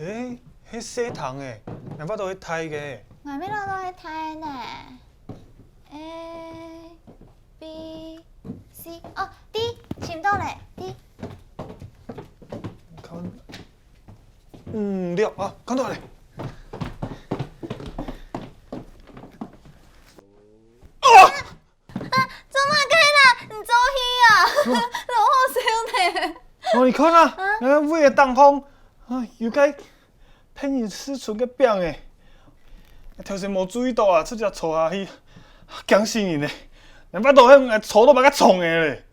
迄细糖诶，难法度去睇嘅。外面都会睇呢。A B C 哦 D 寻到嘞 D。对啊，看到嘞。怎么可以啦？你走去啊？落好笑呢。哦，你看啊，那尾个东风，又该骗人四处个变诶，头先无注意到啊，出只错下去，惊死人嘞！难法度迄错都把甲创诶咧。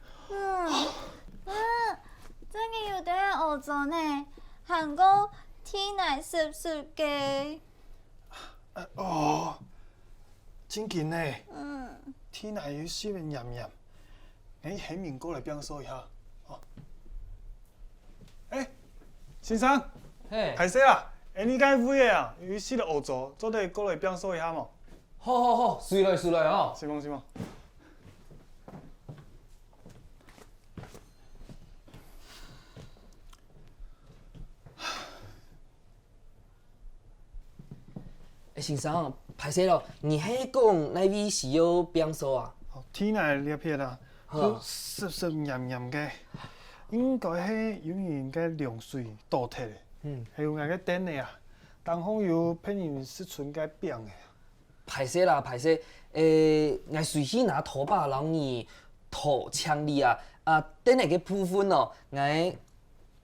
最近有在学做呢，韩国天奶是不是嘅？真紧嘞。天内有少年炎炎，你起面过来表述一下。先生，嘿，歹势啦，你该尾个啊，有死了学做，做得过来表述一下嘛。好，随来吼。是吗？先生，歹势咯，你迄讲那位是要变数啊？天内裂片啊，好湿炎炎嘅，应该係有人嘅凉水倒脱嘅。係有人嘅等嘅啊，东方有骗人失存嘅病嘅。歹势，我随时拿拖把让你拖枪你啊！等下个部分哦，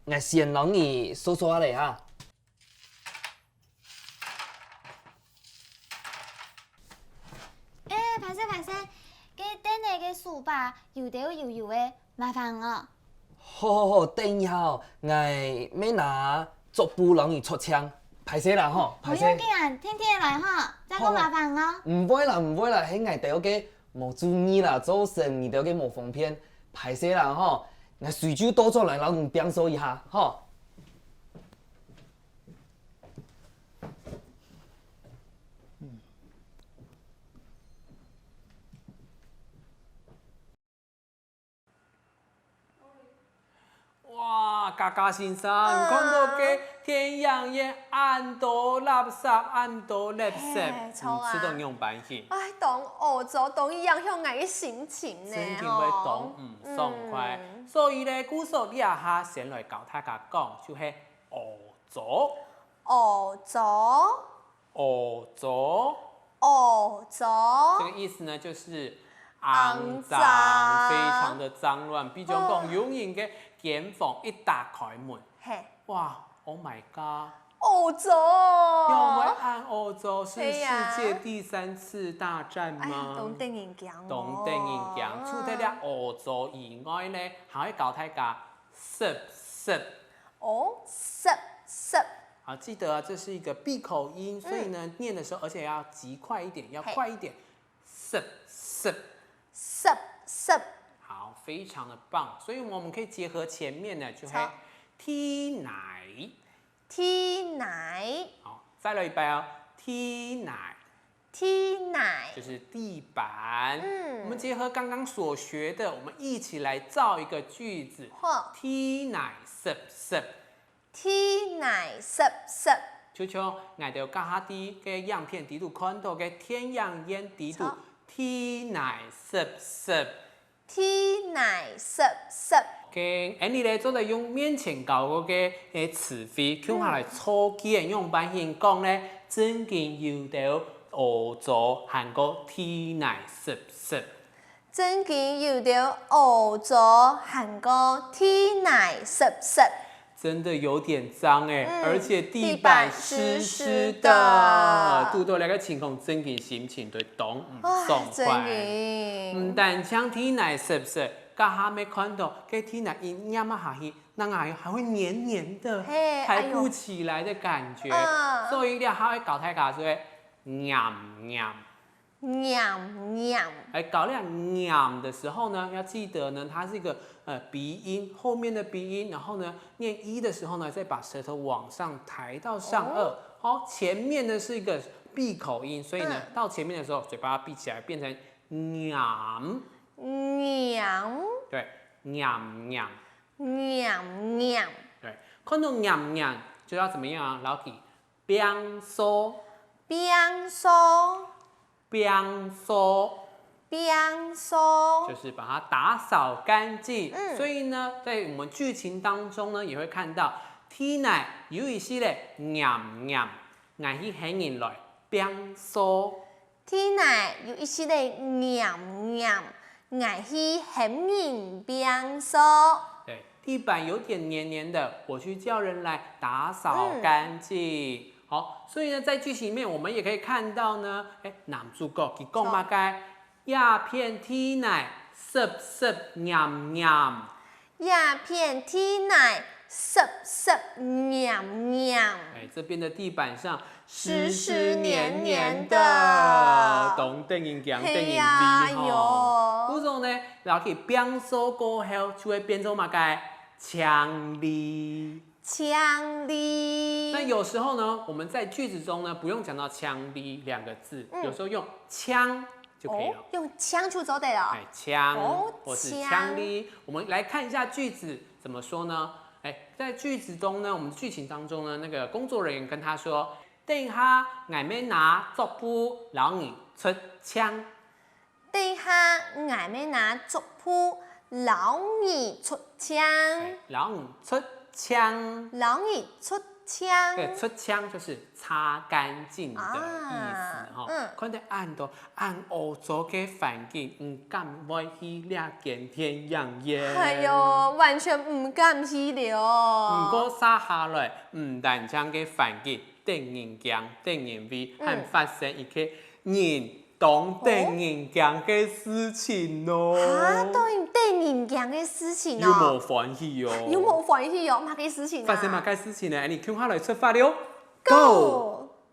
我先让你说下来啊。歹势，给等下个书吧，油的，麻烦哦。好，等一下哦，我要拿足步让你出枪，歹势啦吼，不要紧啊，天天来哈，再讲麻烦哦。唔会啦，迄我掉个无注意啦，做生意掉个无方便，歹势啦吼，我随手多出来让你表述一下吼。哇，嘉嘉先生，看到个天养也按多垃圾，按多垃圾，吃到用版型，哎，当学做，当影响我的心情呢，心情会动唔爽快。所以咧，故事你啊下先来教大家讲，就是学做，学做，这个意思呢就是肮脏非常的脏乱。比如讲，有人嘅间房一打开门，嘿，哇 ，Oh my god！学做，要为按欧洲是世对呀界第3次大战哎呀，吗？懂电影讲，懂电影讲，除咗了欧洲以外呢，还会教大家湿。哦，湿，好，记得啊，这是一个闭口音，所以呢，念的时候而且要极快一点，要快一点。湿。好，非常的棒。所以我们可以结合前面呢，就会踢奶。好，再来一遍哦，踢奶就是地板。我们结合刚刚所学的，我们一起来造一个句子。踢奶濕。秋秋，我哋家下啲嘅样片底度看到嘅天养烟底度，踢奶濕。嘅，你咧做嚟用面前教嗰嘅詞彙，叫下嚟初見用版型講咧，真見有到學咗韓國踢奶濕。真見有條學做韓國天奶濕，真的有點髒而且地板板濕濕濕的的，遇到兩個情況，真嘅心情對動唔爽真快。嘅，唔但像天奶濕，家下沒看到，嘅天奶一壓下去，那還會黏黏的，嘿抬不起來的感覺。所以你還會搞太假說，냠。哎，搞两的时候呢，要记得呢，它是一个鼻音，后面的鼻音，然后呢，念一的时候呢，再把舌头往上抬到上颚。好，前面呢是一个闭口音，所以呢，到前面的时候，嘴巴闭起来，变成娘。对，娘。对，看到娘，就要怎么样啊？老弟，变收，变收，变收。变收，就是把它打扫干净。嗯所以呢，在我们剧情当中呢，也会看到 T 奶有一些咧念念，挨去喊人来变收。天奶有一些的黏黏，爱去很人变收。对，地板有点黏黏的，我去叫人来打扫干净。好，所以呢，在剧情里面我们也可以看到呢，男主角佢讲乜嘅？鸦片 T 奶濕濕黏黏。鸦片天奶湿湿黏黏，这边的地板上湿湿黏黏的懂电影讲电影嘿呀味吼。哟故种呢，然后去变收过后，就会变成嘛个强力。强力。那有时候呢，我们在句子中呢，不用讲到强力两个字，有时候用枪就可以了。用枪出走得了。哎，枪哦或是枪枪力，我们来看一下句子怎么说呢？在句子中呢，我们剧情当中呢，那个工作人员跟他说：“等下我们拿作布，然后你出枪。等下俺们拿竹铺，老二出枪，然后你出枪。老二出枪。对，出枪就是擦干净的意啊思哈。看到按欧洲嘅环境，唔敢要去掠见天养耶。哎呦，完全唔敢去了。不过撒下来，唔但将嘅环境定人强、定人威，还发生一个人懂定人强嘅事情咯。啊，都用对人讲的事情有冇哦，欢喜哦？有冇欢喜哦？嘛嘅事情啊？发生乜嘅事情呢？你听下来出发了 Go